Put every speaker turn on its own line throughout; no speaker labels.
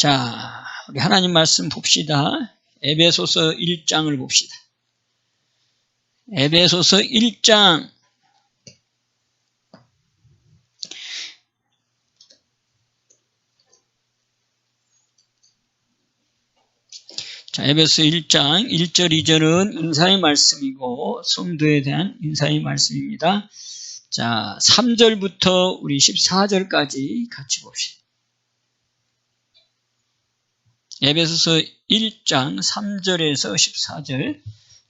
자, 우리 하나님 말씀 봅시다. 에베소서 1장을 봅시다. 에베소서 1장. 자, 에베소서 1장 1절 2절은 인사의 말씀이고 성도에 대한 인사의 말씀입니다. 자, 3절부터 우리 14절까지 같이 봅시다. 에베소서 1장 3절에서 14절.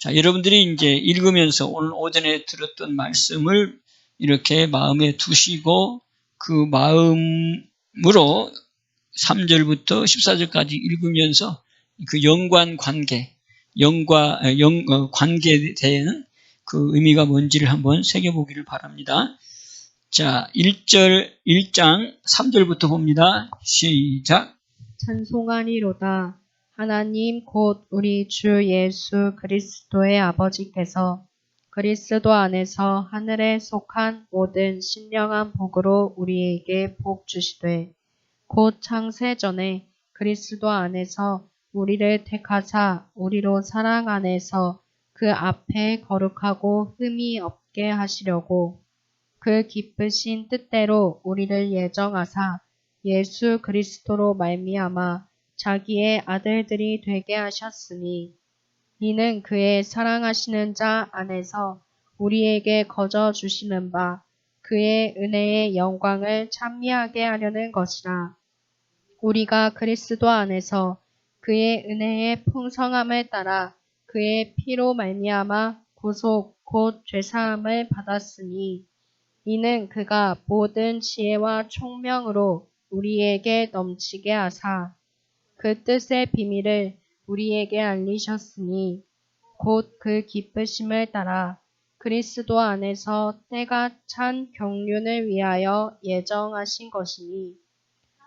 자, 여러분들이 이제 읽으면서 오늘 오전에 들었던 말씀을 이렇게 마음에 두시고 그 마음으로 3절부터 14절까지 읽으면서 그 연관 관계, 관계에 대한 그 의미가 뭔지를 한번 새겨보기를 바랍니다. 자, 1장 3절부터 봅니다. 시작.
찬송하리로다. 하나님 곧 우리 주 예수 그리스도의 아버지께서 그리스도 안에서 하늘에 속한 모든 신령한 복으로 우리에게 복 주시되 곧 창세 전에 그리스도 안에서 우리를 택하사 우리로 사랑 안에서 그 앞에 거룩하고 흠이 없게 하시려고 그 기쁘신 뜻대로 우리를 예정하사 예수 그리스도로 말미암아 자기의 아들들이 되게 하셨으니 이는 그의 사랑하시는 자 안에서 우리에게 거저 주시는 바 그의 은혜의 영광을 찬미하게 하려는 것이라. 우리가 그리스도 안에서 그의 은혜의 풍성함을 따라 그의 피로 말미암아 구속 곧 죄사함을 받았으니 이는 그가 모든 지혜와 총명으로 우리에게 넘치게 하사 그 뜻의 비밀을 우리에게 알리셨으니 곧 그 기쁘심을 따라 그리스도 안에서 때가 찬 경륜을 위하여 예정하신 것이니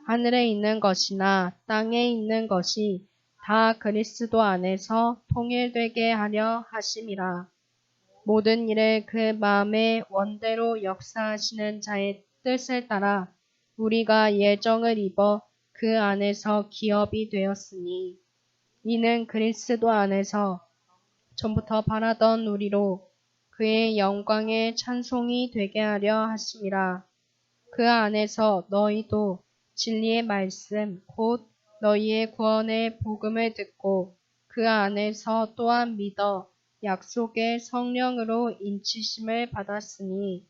하늘에 있는 것이나 땅에 있는 것이 다 그리스도 안에서 통일되게 하려 하심이라. 모든 일을 그 마음의 원대로 역사하시는 자의 뜻을 따라 우리가 예정을 입어 그 안에서 기업이 되었으니 이는 그리스도 안에서 전부터 바라던 우리로 그의 영광의 찬송이 되게 하려 하심이라. 그 안에서 너희도 진리의 말씀 곧 너희의 구원의 복음을 듣고 그 안에서 또한 믿어 약속의 성령으로 인치심을 받았으니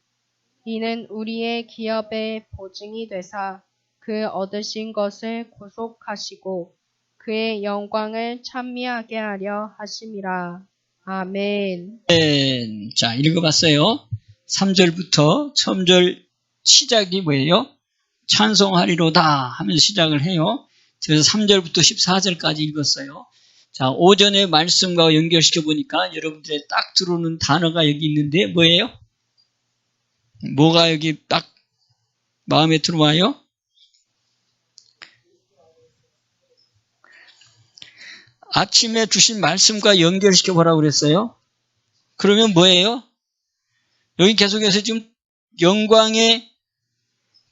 이는 우리의 기업의 보증이 되사 그 얻으신 것을 구속하시고 그의 영광을 찬미하게 하려 하심이라. 아멘.
자, 읽어봤어요. 3절부터 처음 절 시작이 뭐예요? 찬송하리로다 하면서 시작을 해요. 그래서 3절부터 14절까지 읽었어요. 자, 오전의 말씀과 연결시켜 보니까 여러분들의 딱 들어오는 단어가 여기 있는데 뭐예요? 뭐가 여기 딱 마음에 들어와요? 아침에 주신 말씀과 연결시켜 보라고 그랬어요. 그러면 뭐예요? 여기 계속해서 지금 영광의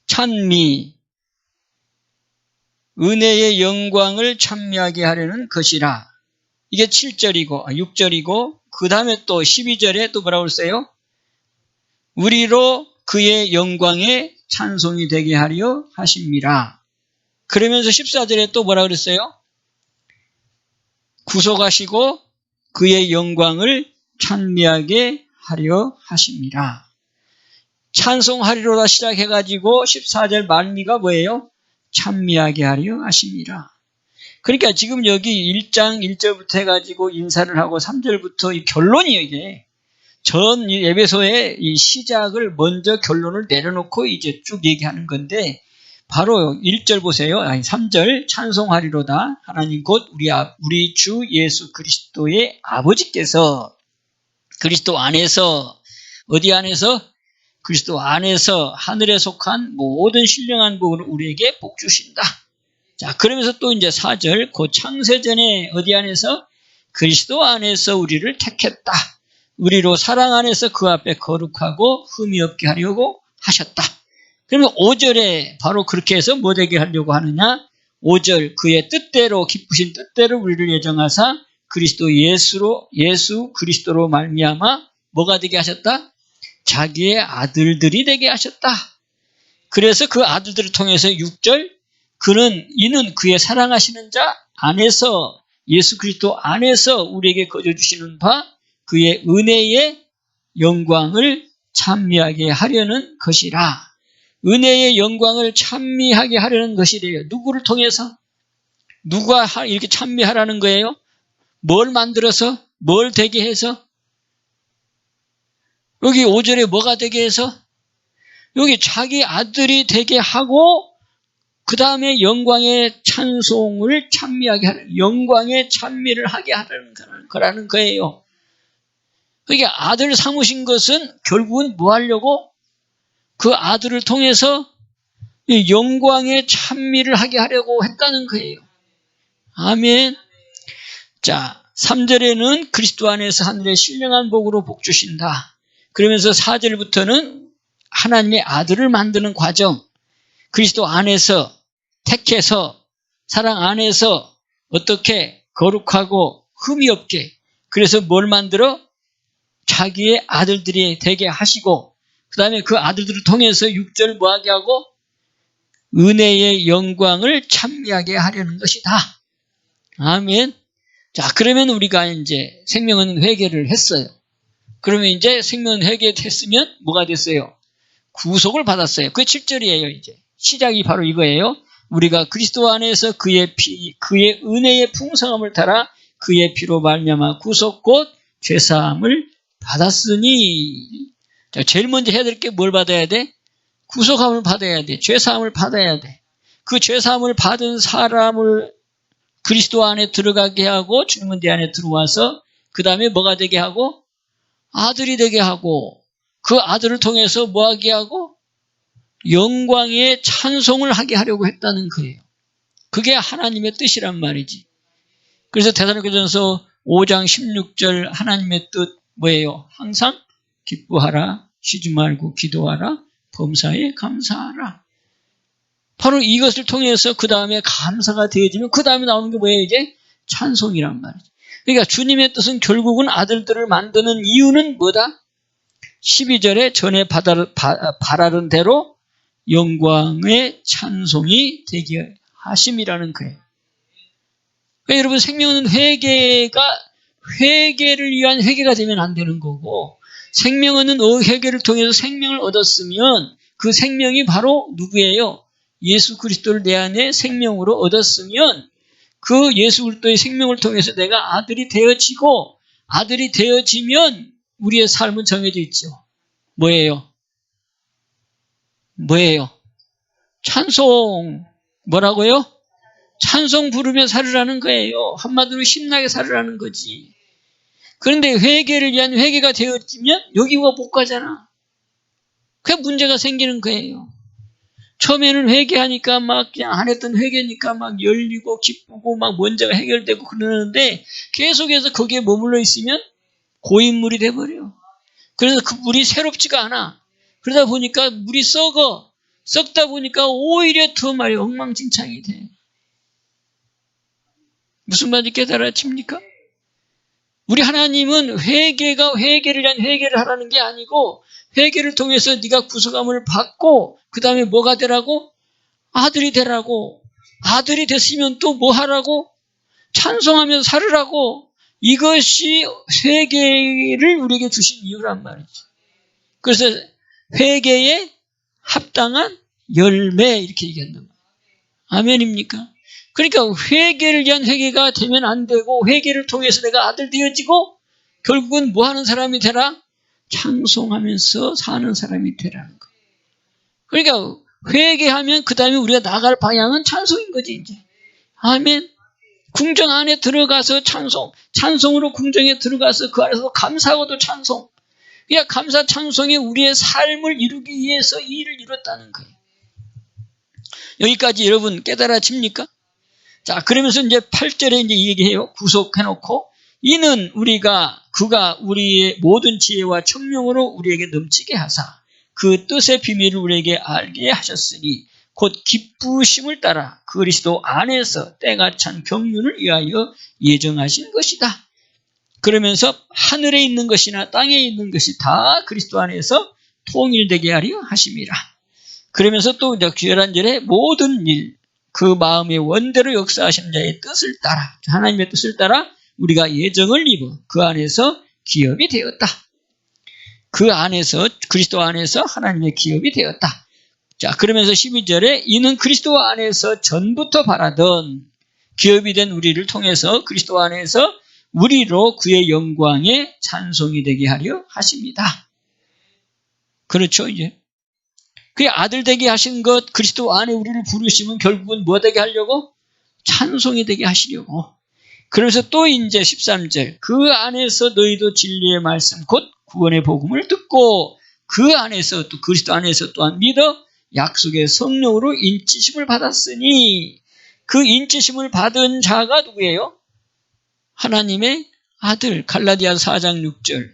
찬미, 은혜의 영광을 찬미하게 하려는 것이라. 이게 7절이고 6절이고 그 다음에 또 12절에 또 뭐라고 했어요? 우리로 그의 영광의 찬송이 되게 하려 하심이라. 그러면서 14절에 또 뭐라고 그랬어요? 구속하시고 그의 영광을 찬미하게 하려 하심이라. 찬송하리로다 시작해가지고 14절 말미가 뭐예요? 찬미하게 하려 하심이라. 그러니까 지금 여기 1장 1절부터 해가지고 인사를 하고 3절부터 이 결론이 이게 전 에베소의 이 시작을 먼저 결론을 내려놓고 이제 쭉 얘기하는 건데 바로 1절 보세요. 아니 3절 찬송하리로다. 하나님 곧 우리 주 예수 그리스도의 아버지께서 그리스도 안에서 어디 안에서? 그리스도 안에서 하늘에 속한 모든 신령한 복으로 우리에게 복 주신다. 자, 그러면서 또 이제 4절 그 창세전에 어디 안에서? 그리스도 안에서 우리를 택했다. 우리로 사랑 안에서 그 앞에 거룩하고 흠이 없게 하려고 하셨다. 그러면 5절에 바로 그렇게 해서 뭐 되게 하려고 하느냐? 5절 그의 뜻대로 기쁘신 뜻대로 우리를 예정하사 그리스도 예수 그리스도로 말미암아 뭐가 되게 하셨다? 자기의 아들들이 되게 하셨다. 그래서 그 아들들을 통해서 6절 이는 그의 사랑하시는 자 안에서 예수 그리스도 안에서 우리에게 거저 주시는 바 그의 은혜의 영광을 찬미하게 하려는 것이라. 은혜의 영광을 찬미하게 하려는 것이래요. 누구를 통해서? 누가 이렇게 찬미하라는 거예요? 뭘 만들어서? 뭘 되게 해서? 여기 5절에 뭐가 되게 해서? 여기 자기 아들이 되게 하고 그 다음에 영광의 찬송을 찬미하게 하는, 영광의 찬미를 하게 하는 거라는 거예요. 그러니까 아들 삼으신 것은 결국은 뭐 하려고? 그 아들을 통해서 영광의 찬미를 하게 하려고 했다는 거예요. 아멘. 자, 3절에는 그리스도 안에서 하늘의 신령한 복으로 복 주신다. 그러면서 4절부터는 하나님의 아들을 만드는 과정, 그리스도 안에서 택해서 사랑 안에서 어떻게 거룩하고 흠이 없게, 그래서 뭘 만들어? 자기의 아들들이 되게 하시고, 그 다음에 그 아들들을 통해서 6절 뭐하게 하고? 은혜의 영광을 찬미하게 하려는 것이다. 아멘. 자, 그러면 우리가 이제 생명은 회개를 했어요. 그러면 이제 생명은 회개했으면 뭐가 됐어요? 구속을 받았어요. 그게 7절이에요, 이제. 시작이 바로 이거예요. 우리가 그리스도 안에서 그의 은혜의 풍성함을 따라 그의 피로 말미암아 구속 곧 죄사함을 받았으니. 자, 제일 먼저 해야 될 게 뭘 받아야 돼? 구속함을 받아야 돼. 죄사함을 받아야 돼. 그 죄사함을 받은 사람을 그리스도 안에 들어가게 하고 주님 은혜 안에 들어와서 그 다음에 뭐가 되게 하고? 아들이 되게 하고 그 아들을 통해서 뭐하게 하고? 영광의 찬송을 하게 하려고 했다는 거예요. 그게 하나님의 뜻이란 말이지. 그래서 데살로니가전서 5장 16절 하나님의 뜻 뭐예요? 항상 기뻐하라, 쉬지 말고 기도하라, 범사에 감사하라. 바로 이것을 통해서 그 다음에 감사가 되어지면 그 다음에 나오는 게 뭐예요? 이제 찬송이란 말이죠. 그러니까 주님의 뜻은 결국은 아들들을 만드는 이유는 뭐다? 12절에 전에 바라는 대로 영광의 찬송이 되게 하심이라는 거예요. 그러니까 여러분 생명은 회개를 위한 회개가 되면 안 되는 거고, 생명은 회개를 통해서 생명을 얻었으면 그 생명이 바로 누구예요? 예수 그리스도를 내 안에 생명으로 얻었으면 그 예수 그리스도의 생명을 통해서 내가 아들이 되어지고, 아들이 되어지면 우리의 삶은 정해져 있죠. 뭐예요? 찬송. 뭐라고요? 찬송 부르며 살으라는 거예요. 한마디로 신나게 살으라는 거지. 그런데 회개를 위한 회개가 되어지면 여기가 못 가잖아. 그게 문제가 생기는 거예요. 처음에는 회개하니까 막 그냥 안 했던 회개니까 막 열리고 기쁘고 막 문제가 해결되고 그러는데 계속해서 거기에 머물러 있으면 고인물이 돼버려. 그래서 그 물이 새롭지가 않아. 그러다 보니까 물이 썩다 보니까 오히려 더 말이 엉망진창이 돼. 무슨 말인지 깨달아집니까? 우리 하나님은 회개를 위한 회개를 하라는 게 아니고, 회개를 통해서 네가 구속함을 받고 그 다음에 뭐가 되라고? 아들이 되라고. 아들이 됐으면 또 뭐 하라고? 찬송하면서 살으라고. 이것이 회개를 우리에게 주신 이유란 말이지. 그래서 회개에 합당한 열매 이렇게 얘기한단 말이에요. 아멘입니까? 그러니까 회개를 위한 회개가 되면 안 되고, 회개를 통해서 내가 아들 되어지고 결국은 뭐 하는 사람이 되라? 찬송하면서 사는 사람이 되라는 거예요. 그러니까 회개하면 그 다음에 우리가 나갈 방향은 찬송인 거지 이제. 아멘. 궁정 안에 들어가서 찬송으로 궁정에 들어가서 그 안에서 감사하고도 찬송. 그러니까 감사 찬송이 우리의 삶을 이루기 위해서 이 일을 이뤘다는 거예요. 여기까지 여러분 깨달아집니까? 자, 그러면서 이제 8절에 이제 얘기해요. 구속해놓고, 이는 그가 우리의 모든 지혜와 청명으로 우리에게 넘치게 하사 그 뜻의 비밀을 우리에게 알게 하셨으니 곧 기쁘심을 따라 그리스도 안에서 때가 찬 경륜을 위하여 예정하신 것이다. 그러면서 하늘에 있는 것이나 땅에 있는 것이 다 그리스도 안에서 통일되게 하려 하심이라. 그러면서 또 11절에 모든 일, 그 마음의 원대로 역사하시는 자의 뜻을 따라, 하나님의 뜻을 따라 우리가 예정을 입어 그 안에서 기업이 되었다. 그 안에서, 그리스도 안에서 하나님의 기업이 되었다. 자, 그러면서 12절에 이는 그리스도 안에서 전부터 바라던 기업이 된 우리를 통해서 그리스도 안에서 우리로 그의 영광에 찬송이 되게 하려 하십니다. 그렇죠, 이제. 그의 아들 되게 하신 것, 그리스도 안에 우리를 부르시면 결국은 뭐 되게 하려고? 찬송이 되게 하시려고. 그러면서 또 이제 13절, 그 안에서 너희도 진리의 말씀, 곧 구원의 복음을 듣고 그 안에서 또 그리스도 안에서 또한 믿어 약속의 성령으로 인치심을 받았으니 그 인치심을 받은 자가 누구예요? 하나님의 아들, 갈라디아서 4장 6절.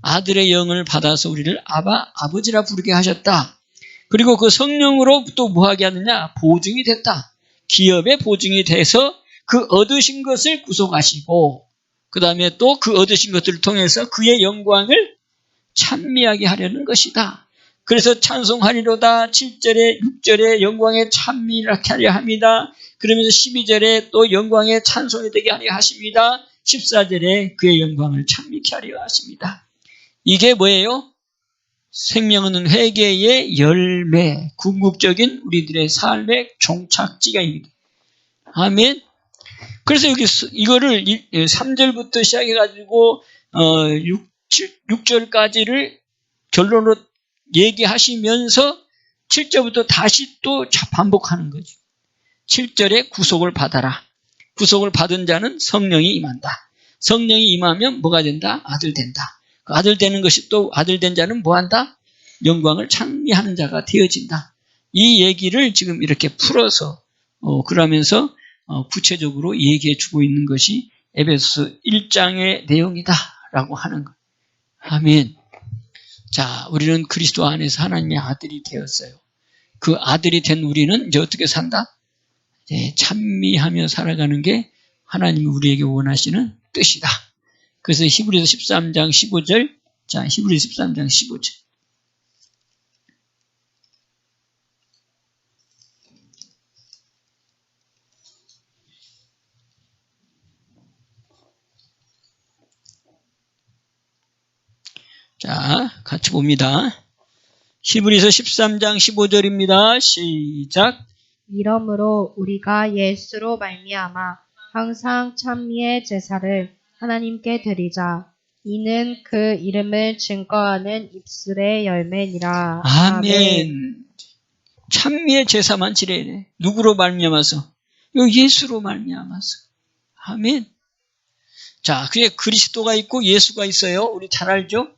아들의 영을 받아서 우리를 아버지라 부르게 하셨다. 그리고 그 성령으로 또 뭐하게 하느냐? 보증이 됐다. 기업의 보증이 돼서 그 얻으신 것을 구속하시고 그 다음에 또 그 얻으신 것들을 통해서 그의 영광을 찬미하게 하려는 것이다. 그래서 찬송하리로다 7절에 6절에 영광의 찬미를 하려 합니다. 그러면서 12절에 또 영광의 찬송이 되게 하려 하십니다. 14절에 그의 영광을 찬미케 하려 하십니다. 이게 뭐예요? 생명 얻는 회개의 열매, 궁극적인 우리들의 삶의 종착지가 입니다. 아멘. 그래서 여기 이거를 3절부터 시작해가지고 6절까지를 결론으로 얘기하시면서 7절부터 다시 또 반복하는 거죠. 7절에 구속을 받아라. 구속을 받은 자는 성령이 임한다. 성령이 임하면 뭐가 된다? 아들 된다. 그 아들 되는 것이 또 아들 된 자는 뭐한다? 영광을 찬미하는 자가 되어진다. 이 얘기를 지금 이렇게 풀어서 그러면서 구체적으로 얘기해 주고 있는 것이 에베소서 1장의 내용이다라고 하는 것. 아멘. 자, 우리는 그리스도 안에서 하나님의 아들이 되었어요. 그 아들이 된 우리는 이제 어떻게 산다? 찬미하며 살아가는 게 하나님이 우리에게 원하시는 뜻이다. 그래서 히브리서 13장 15절, 자, 히브리서 13장 15절. 자, 같이 봅니다. 히브리서 13장 15절입니다. 시작.
이러므로 우리가 예수로 말미암아 항상 찬미의 제사를 하나님께 드리자. 이는 그 이름을 증거하는 입술의 열매니라.
아멘. 찬미의 제사만 지내야 돼. 누구로 말미암아서? 예수로 말미암아서. 아멘. 자, 그게 그리스도가 있고 예수가 있어요. 우리 잘 알죠?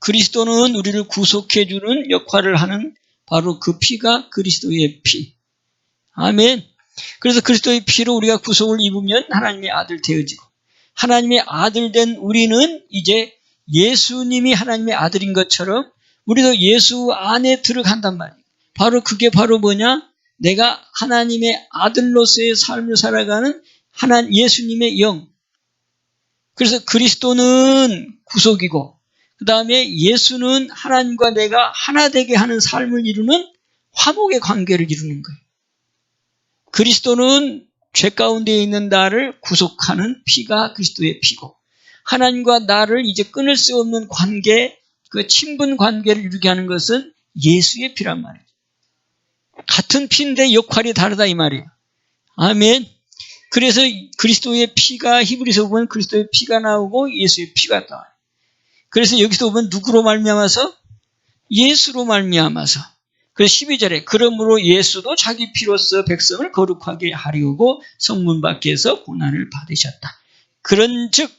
그리스도는 우리를 구속해주는 역할을 하는 바로 그 피가 그리스도의 피. 아멘. 그래서 그리스도의 피로 우리가 구속을 입으면 하나님의 아들 되어지고 하나님의 아들 된 우리는 이제 예수님이 하나님의 아들인 것처럼 우리도 예수 안에 들어간단 말이에요. 바로 그게 바로 뭐냐? 내가 하나님의 아들로서의 삶을 살아가는 예수님의 영. 그래서 그리스도는 구속이고 그 다음에 예수는 하나님과 내가 하나 되게 하는 삶을 이루는 화목의 관계를 이루는 거예요. 그리스도는 죄 가운데 있는 나를 구속하는 피가 그리스도의 피고 하나님과 나를 이제 끊을 수 없는 관계, 그 친분 관계를 이루게 하는 것은 예수의 피란 말이에요. 같은 피인데 역할이 다르다 이 말이에요. 아멘. 그래서 그리스도의 피가 히브리서 보면 그리스도의 피가 나오고 예수의 피가 나와요. 그래서 여기서 보면 누구로 말미암아서? 예수로 말미암아서. 그래서 12절에 그러므로 예수도 자기 피로서 백성을 거룩하게 하려고 성문 밖에서 고난을 받으셨다. 그런즉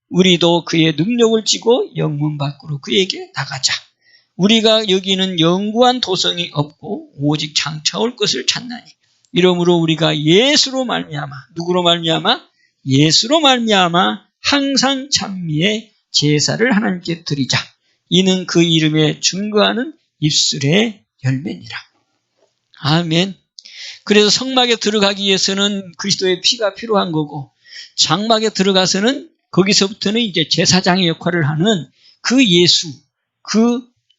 우리도 그의 능력을 지고 영문 밖으로 그에게 나가자. 우리가 여기는 영구한 도성이 없고 오직 장차 올 것을 찾나니 이러므로 우리가 예수로 말미암아 누구로 말미암아? 예수로 말미암아 항상 찬미의 제사를 하나님께 드리자. 이는 그 이름에 증거하는 입술의 열매니라. 아멘. 그래서 성막에 들어가기 위해서는 그리스도의 피가 필요한 거고, 장막에 들어가서는 거기서부터는 이제 제사장의 역할을 하는 그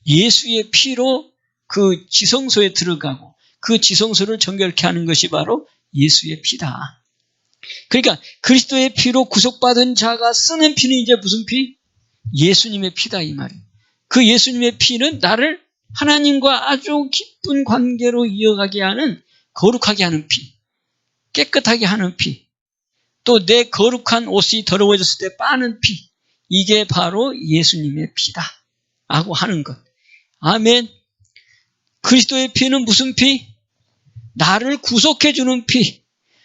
예수의 피로 그 지성소에 들어가고 그 지성소를 정결케 하는 것이 바로 예수의 피다. 그러니까 그리스도의 피로 구속받은 자가 쓰는 피는 이제 무슨 피? 예수님의 피다 이 말이에요. 그 예수님의 피는 나를 하나님과 아주 깊은 관계로 이어가게 하는, 거룩하게 하는 피, 깨끗하게 하는 피, 또 내 거룩한 옷이 더러워졌을 때 빠는 피, 이게 바로 예수님의 피다 라고 하는 것. 아멘. 그리스도의 피는 무슨 피? 나를 구속해주는 피.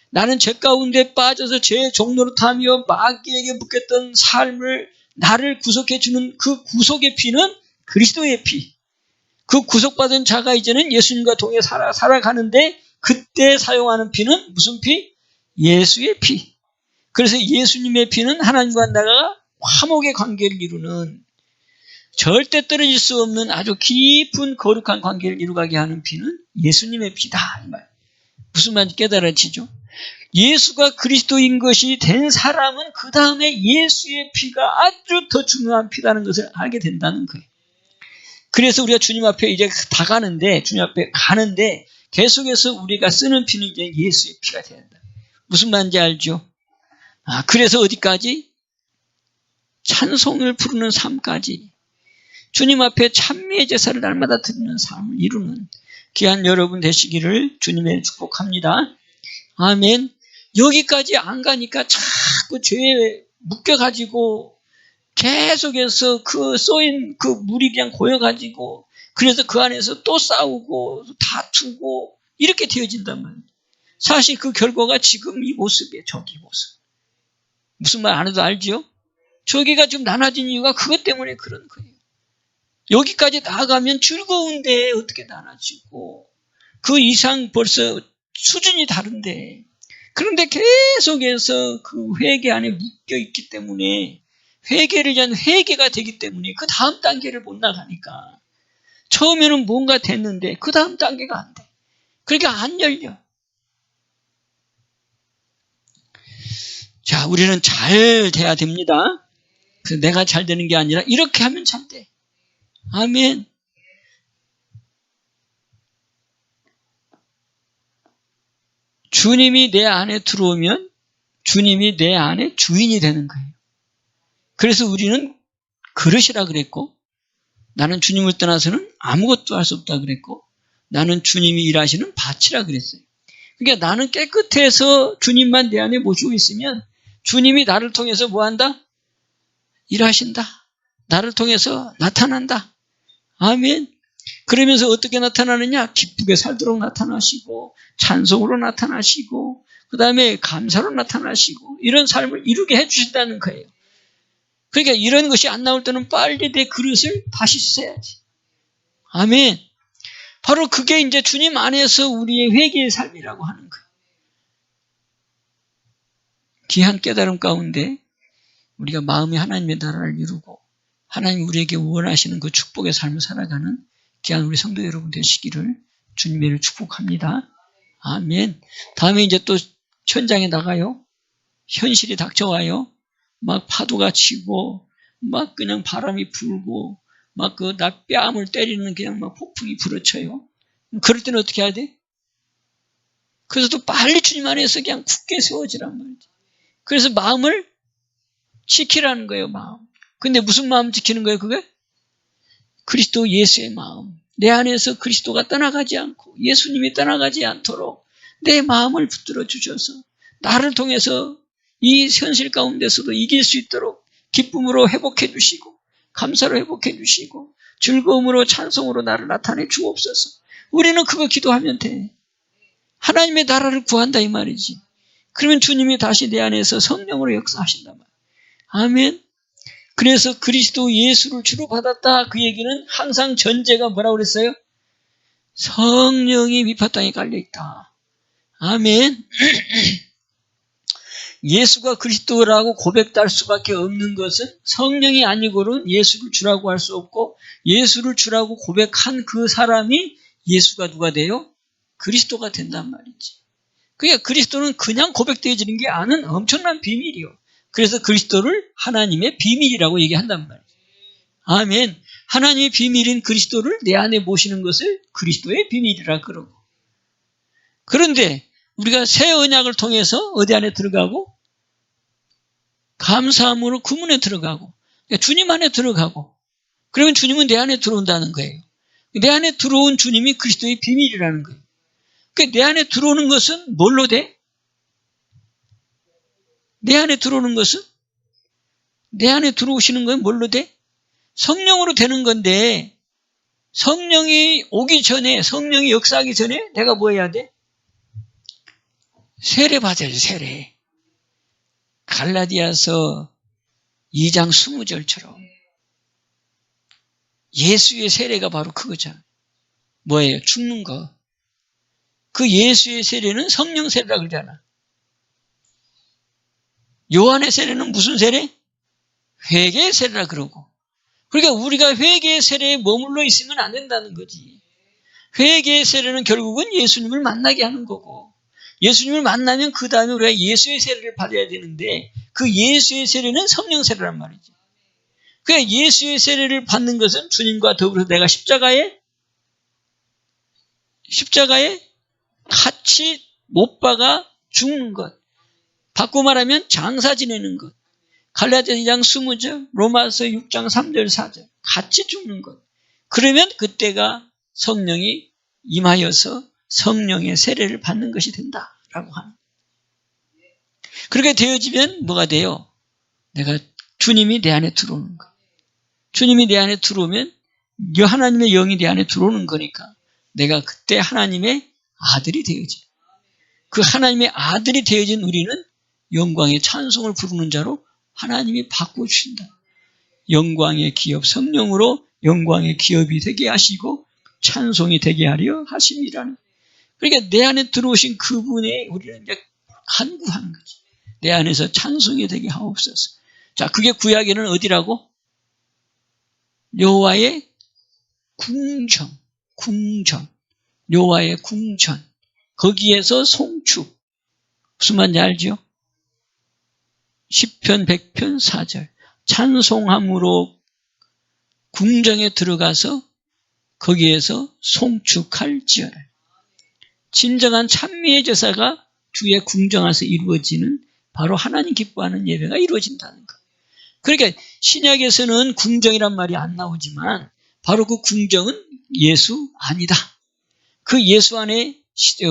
나는 죄 가운데 빠져서 죄의 종로로 타며 마귀에게 묶였던 삶을 나를 구속해주는 그 구속의 피는 그리스도의 피. 그 구속받은 자가 이제는 예수님과 동행 살아가는데 그때 사용하는 피는 무슨 피? 예수의 피. 그래서 예수님의 피는 하나님과 나가 화목의 관계를 이루는, 절대 떨어질 수 없는 아주 깊은 거룩한 관계를 이루게 하는 피는 예수님의 피다. 이 말. 무슨 말인지 깨달아지죠? 예수가 그리스도인 것이 된 사람은 그 다음에 예수의 피가 아주 더 중요한 피라는 것을 알게 된다는 거예요. 그래서 우리가 주님 앞에 이제 다 가는데, 주님 앞에 가는데 계속해서 우리가 쓰는 피는 이제 예수의 피가 돼야 된다. 무슨 말인지 알죠? 그래서 어디까지? 찬송을 부르는 삶까지. 주님 앞에 찬미의 제사를 날마다 드리는 삶을 이루는 귀한 여러분 되시기를 주님의 축복합니다. 아멘. 여기까지 안 가니까 자꾸 죄에 묶여가지고 계속해서 그 쏘인 그 물이 그냥 고여가지고, 그래서 그 안에서 또 싸우고 다투고 이렇게 되어진단 말이에요. 사실 그 결과가 지금 이 모습이에요. 저기 모습. 무슨 말 안 해도 알죠? 저기가 좀 나눠진 이유가 그것 때문에 그런 거예요. 여기까지 나아가면 즐거운데 어떻게 나눠지고, 그 이상 벌써 수준이 다른데, 그런데 계속해서 그 회개 안에 묶여 있기 때문에, 회개를 위한 회개가 되기 때문에 그 다음 단계를 못 나가니까, 처음에는 뭔가 됐는데 그 다음 단계가 안 돼. 그러니까 안 열려. 자, 우리는 잘 돼야 됩니다. 그래서 내가 잘 되는 게 아니라 이렇게 하면 잘 돼. 아멘. 주님이 내 안에 들어오면 주님이 내 안에 주인이 되는 거예요. 그래서 우리는 그릇이라 그랬고, 나는 주님을 떠나서는 아무것도 할 수 없다 그랬고, 나는 주님이 일하시는 밭이라 그랬어요. 그러니까 나는 깨끗해서 주님만 내 안에 모시고 있으면 주님이 나를 통해서 뭐한다? 일하신다. 나를 통해서 나타난다. 아멘. 그러면서 어떻게 나타나느냐? 기쁘게 살도록 나타나시고, 찬송으로 나타나시고, 그 다음에 감사로 나타나시고, 이런 삶을 이루게 해주신다는 거예요. 그러니까 이런 것이 안 나올 때는 빨리 내 그릇을 다시 써야지. 아멘. 바로 그게 이제 주님 안에서 우리의 회개의 삶이라고 하는 거예요. 귀한 깨달음 가운데 우리가 마음이 하나님의 나라를 이루고 하나님 우리에게 원하시는 그 축복의 삶을 살아가는 귀한 우리 성도 여러분 되시기를 주님의 축복합니다. 아멘. 다음에 이제 또 현장에 나가요. 현실이 닥쳐와요. 막 파도가 치고 막 그냥 바람이 불고 막 그 나 뺨을 때리는 그냥 막 폭풍이 불어쳐요. 그럴 때는 어떻게 해야 돼? 그래서 또 빨리 주님 안에서 그냥 굳게 세워지란 말이지. 그래서 마음을 지키라는 거예요, 마음. 근데 무슨 마음 지키는 거예요, 그게? 그리스도 예수의 마음. 내 안에서 그리스도가 떠나가지 않고 예수님이 떠나가지 않도록 내 마음을 붙들어 주셔서 나를 통해서 이 현실 가운데서도 이길 수 있도록 기쁨으로 회복해 주시고 감사로 회복해 주시고 즐거움으로 찬송으로 나를 나타내 주옵소서. 우리는 그거 기도하면 돼. 하나님의 나라를 구한다 이 말이지. 그러면 주님이 다시 내 안에서 성령으로 역사하신단 말이야. 아멘. 그래서 그리스도 예수를 주로 받았다. 그 얘기는 항상 전제가 뭐라고 그랬어요? 성령이 위파 땅에 깔려있다. 아멘. 예수가 그리스도라고 고백할 수밖에 없는 것은 성령이 아니고는 예수를 주라고 할 수 없고, 예수를 주라고 고백한 그 사람이 예수가 누가 돼요? 그리스도가 된단 말이지. 그러니까 그리스도는 그냥 고백되어지는 게 아닌 엄청난 비밀이요. 그래서 그리스도를 하나님의 비밀이라고 얘기한단 말이에요. 아멘. 하나님의 비밀인 그리스도를 내 안에 모시는 것을 그리스도의 비밀이라 그러고. 그런데 우리가 새 언약을 통해서 어디 안에 들어가고 감사함으로 구문에 들어가고 그러니까 주님 안에 들어가고 그러면 주님은 내 안에 들어온다는 거예요. 내 안에 들어온 주님이 그리스도의 비밀이라는 거예요. 그러니까 내 안에 들어오는 것은 뭘로 돼? 내 안에 들어오는 것은? 내 안에 들어오시는 건 뭘로 돼? 성령으로 되는 건데 성령이 오기 전에 성령이 역사하기 전에 내가 뭐 해야 돼? 세례 받아야지. 세례. 갈라디아서 2장 20절처럼 예수의 세례가 바로 그거잖아. 뭐예요? 죽는 거. 그 예수의 세례는 성령 세례라고 그러잖아. 요한의 세례는 무슨 세례? 회개의 세례라 그러고. 그러니까 우리가 회개의 세례에 머물러 있으면 안 된다는 거지. 회개의 세례는 결국은 예수님을 만나게 하는 거고 예수님을 만나면 그 다음에 우리가 예수의 세례를 받아야 되는데 그 예수의 세례는 성령 세례란 말이지. 그러니까 예수의 세례를 받는 것은 주님과 더불어서 내가 십자가에 같이 못 박아 죽는 것. 바꿔 말하면 장사 지내는 것. 갈라디아서 2장 20절, 로마서 6장 3절 4절 같이 죽는 것. 그러면 그때가 성령이 임하여서 성령의 세례를 받는 것이 된다라고 하는. 그렇게 되어지면 뭐가 돼요? 내가 주님이 내 안에 들어오는 거. 주님이 내 안에 들어오면 하나님의 영이 내 안에 들어오는 거니까 내가 그때 하나님의 아들이 되어져. 그 하나님의 아들이 되어진 우리는 영광의 찬송을 부르는 자로 하나님이 바꿔주신다. 영광의 기업 성령으로 영광의 기업이 되게 하시고 찬송이 되게 하려 하심이라는. 그러니까 내 안에 들어오신 그분에 우리는 이제 간구하는 거지. 내 안에서 찬송이 되게 하옵소서. 자, 그게 구약에는 어디라고? 여호와의 궁전. 여호와의 궁전. 거기에서 송축. 무슨 말인지 알죠? 시편 100편 4절. 찬송함으로 궁정에 들어가서 거기에서 송축할지어다. 진정한 찬미의 제사가 주의 궁정 안에서 이루어지는 바로 하나님 기뻐하는 예배가 이루어진다는 것. 그러니까 신약에서는 궁정이란 말이 안 나오지만 바로 그 궁정은 예수 아니다. 그 예수 안에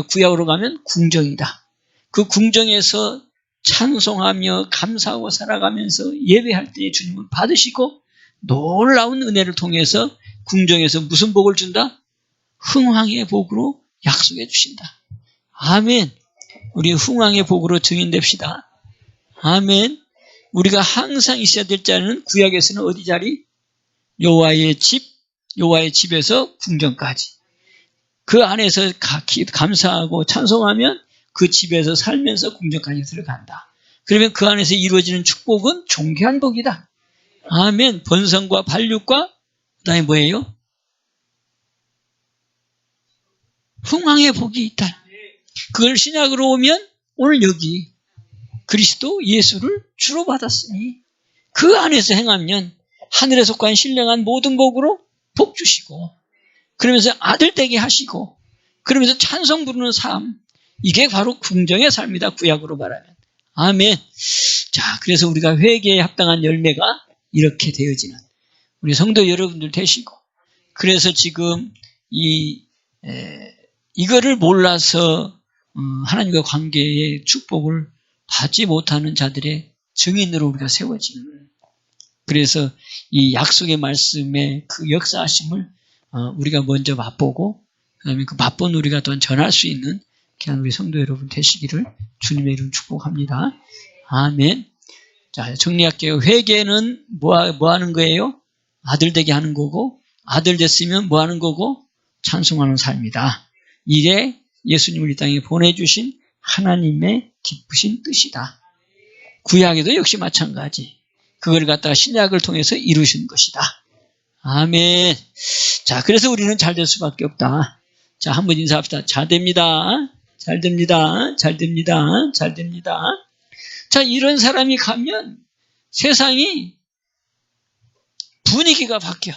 구약으로 가면 궁정이다. 그 궁정에서 찬송하며 감사하고 살아가면서 예배할 때 주님은 받으시고 놀라운 은혜를 통해서 궁정에서 무슨 복을 준다? 흥왕의 복으로 약속해 주신다. 아멘. 우리 흥왕의 복으로 증인됩시다. 아멘. 우리가 항상 있어야 될 자리는 구약에서는 어디 자리? 여호와의 집에서 궁정까지. 그 안에서 감사하고 찬송하면 그 집에서 살면서 궁정까지 들어간다. 그러면 그 안에서 이루어지는 축복은 존귀한 복이다. 아멘. 번성과 반륙과 그다음에 뭐예요? 흥왕의 복이 있다. 그걸 신약으로 오면 오늘 여기 그리스도 예수를 주로 받았으니 그 안에서 행하면 하늘에 속한 신령한 모든 복으로 복 주시고 그러면서 아들 되게 하시고 그러면서 찬송 부르는 삶, 이게 바로 궁정의 삶이다. 구약으로 말하면. 아멘. 자, 그래서 우리가 회개에 합당한 열매가 이렇게 되어지는 우리 성도 여러분들 되시고, 그래서 지금 이거를 몰라서 하나님과 관계의 축복을 받지 못하는 자들의 증인으로 우리가 세워지는. 그래서 이 약속의 말씀의 그 역사하심을 우리가 먼저 맛보고, 그 다음에 그 맛본 우리가 또한 전할 수 있는 귀한 우리 성도 여러분 되시기를 주님의 이름 축복합니다. 아멘. 자, 정리할게요. 회개는 뭐 하는 거예요? 아들 되게 하는 거고, 아들 됐으면 뭐 하는 거고? 찬송하는 삶이다. 이게 예수님을 이 땅에 보내주신 하나님의 기쁘신 뜻이다. 구약에도 역시 마찬가지. 그걸 갖다가 신약을 통해서 이루신 것이다. 아멘. 자, 그래서 우리는 잘 될 수밖에 없다. 자, 한번 인사합시다. 잘 됩니다. 잘 됩니다. 잘 됩니다. 잘 됩니다. 자, 이런 사람이 가면 세상이 분위기가 바뀌어.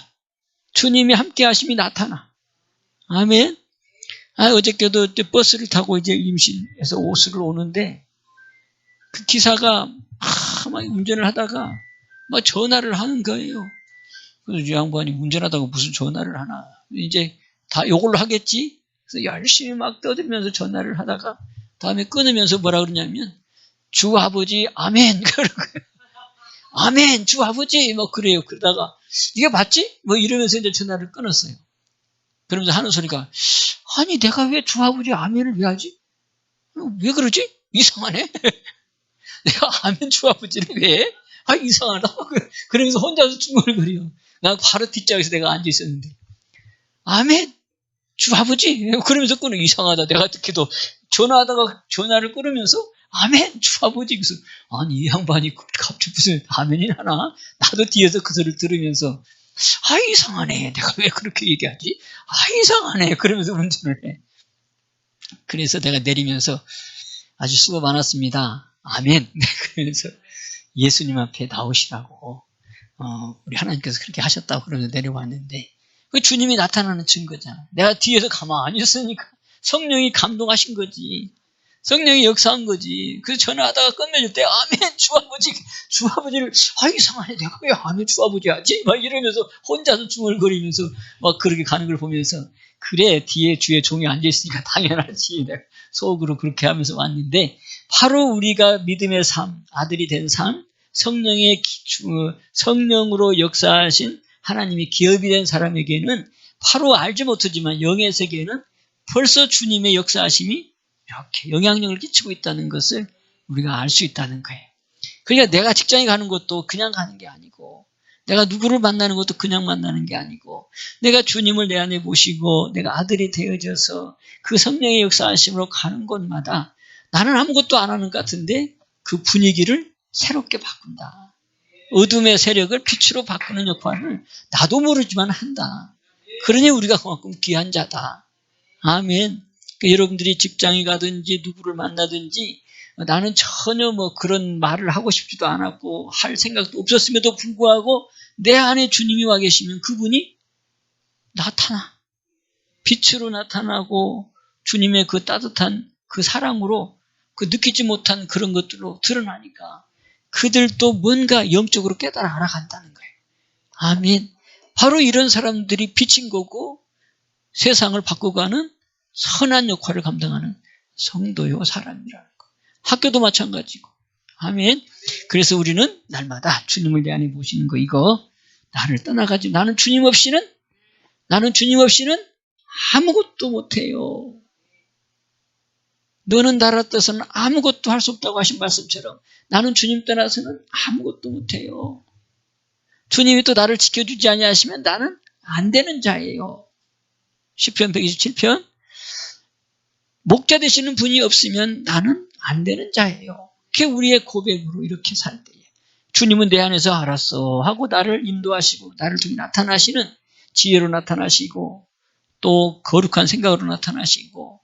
주님이 함께 하심이 나타나. 아멘. 어저께도 버스를 타고 이제 임신해서 오스를 오는데 그 기사가 막 운전을 하다가 막 전화를 하는 거예요. 그래서 이 양반이 운전하다가 무슨 전화를 하나. 이제 다 요걸로 하겠지? 그래서 열심히 막 떠들면서 전화를 하다가 다음에 끊으면서 뭐라 그러냐면 주 아버지 아멘 그러고요. 아멘 주 아버지 뭐 그래요. 그러다가 이게 맞지? 뭐 이러면서 이제 전화를 끊었어요. 그러면서 하는 소리가 아니 내가 왜 주 아버지 아멘을 왜 하지? 왜 그러지? 이상하네. 내가 아멘 주 아버지를 왜 해? 이상하다. 그러면서 혼자서 중얼거려. 나 바로 뒷좌석에서 내가 앉아 있었는데 아멘 주 아버지 그러면서 끊어. 이상하다. 내가 듣기도 전화하다가 전화를 끊으면서 아멘 주 아버지. 그래서 아니 이 양반이 갑자기 무슨 아멘이 하나. 나도 뒤에서 그 소리를 들으면서 이상하네. 내가 왜 그렇게 얘기하지? 이상하네. 그러면서 운전을 해. 그래서 내가 내리면서 아주 수고 많았습니다. 아멘. 그러면서 예수님 앞에 나오시라고 우리 하나님께서 그렇게 하셨다고 그러면서 내려왔는데 그 주님이 나타나는 증거잖아. 내가 뒤에서 가만히 있으니까 성령이 감동하신 거지. 성령이 역사한 거지. 그래서 전화하다가 끝내줄 때 아멘 주 아버지 주 아버지를 이상하네. 내가 왜 아멘 주 아버지 하지? 막 이러면서 혼자서 중얼거리면서 막 그렇게 가는 걸 보면서 그래 뒤에 주의 종이 앉아있으니까 당연하지. 내가 속으로 그렇게 하면서 왔는데 바로 우리가 믿음의 삶, 아들이 된 삶, 성령으로 역사하신 하나님이 기업이 된 사람에게는 바로 알지 못하지만 영의 세계는 벌써 주님의 역사하심이 이렇게 영향력을 끼치고 있다는 것을 우리가 알 수 있다는 거예요. 그러니까 내가 직장에 가는 것도 그냥 가는 게 아니고 내가 누구를 만나는 것도 그냥 만나는 게 아니고 내가 주님을 내 안에 모시고 내가 아들이 되어져서 그 성령의 역사하심으로 가는 곳마다 나는 아무것도 안 하는 것 같은데 그 분위기를 새롭게 바꾼다. 어둠의 세력을 빛으로 바꾸는 역할을 나도 모르지만 한다. 그러니 우리가 그만큼 귀한 자다. 아멘. 그러니까 여러분들이 직장에 가든지 누구를 만나든지 나는 전혀 뭐 그런 말을 하고 싶지도 않았고 할 생각도 없었음에도 불구하고 내 안에 주님이 와 계시면 그분이 나타나. 빛으로 나타나고 주님의 그 따뜻한 그 사랑으로 그 느끼지 못한 그런 것들로 드러나니까 그들도 뭔가 영적으로 깨달아 알아간다는 거예요. 아멘. 바로 이런 사람들이 빛인 거고 세상을 바꿔가는 선한 역할을 감당하는 성도요 사람이라는 거. 학교도 마찬가지고. 아멘. 그래서 우리는 날마다 주님을 내 안에 모시는 거 이거 나를 떠나가지. 나는 주님 없이는 아무것도 못해요. 너는 나라 떠서는 아무것도 할 수 없다고 하신 말씀처럼 나는 주님 떠나서는 아무것도 못해요. 주님이 또 나를 지켜주지 아니하시면 나는 안 되는 자예요. 시편 127편 목자 되시는 분이 없으면 나는 안 되는 자예요. 그게 우리의 고백으로 이렇게 살 때에 주님은 내 안에서 알았어 하고 나를 인도하시고 나를 통해 나타나시는 지혜로 나타나시고 또 거룩한 생각으로 나타나시고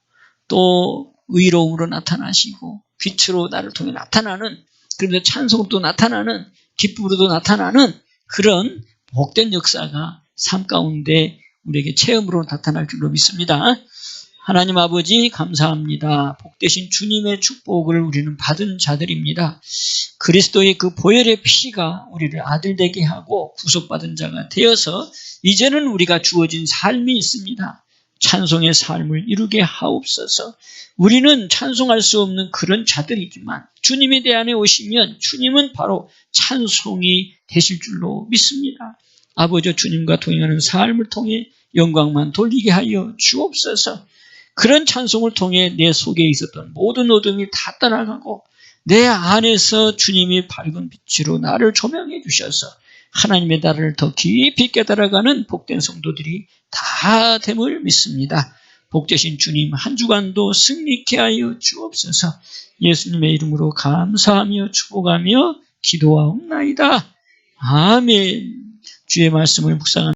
또 의로움으로 나타나시고 빛으로 나를 통해 나타나는 그러면서 찬송으로도 나타나는 기쁨으로도 나타나는 그런 복된 역사가 삶 가운데 우리에게 체험으로 나타날 줄로 믿습니다. 하나님 아버지 감사합니다. 복되신 주님의 축복을 우리는 받은 자들입니다. 그리스도의 그 보혈의 피가 우리를 아들 되게 하고 구속받은 자가 되어서 이제는 우리가 주어진 삶이 있습니다. 찬송의 삶을 이루게 하옵소서. 우리는 찬송할 수 없는 그런 자들이지만 주님이 내 안에 오시면 주님은 바로 찬송이 되실 줄로 믿습니다. 아버지 주님과 동행하는 삶을 통해 영광만 돌리게 하여 주옵소서. 그런 찬송을 통해 내 속에 있었던 모든 어둠이 다 떠나가고 내 안에서 주님이 밝은 빛으로 나를 조명해 주셔서 하나님의 나라를 더 깊이 깨달아가는 복된 성도들이 다 됨을 믿습니다. 복되신 주님 한 주간도 승리케 하여 주옵소서. 예수님의 이름으로 감사하며 축복하며 기도하옵나이다. 아멘. 주의 말씀을 묵상합니다.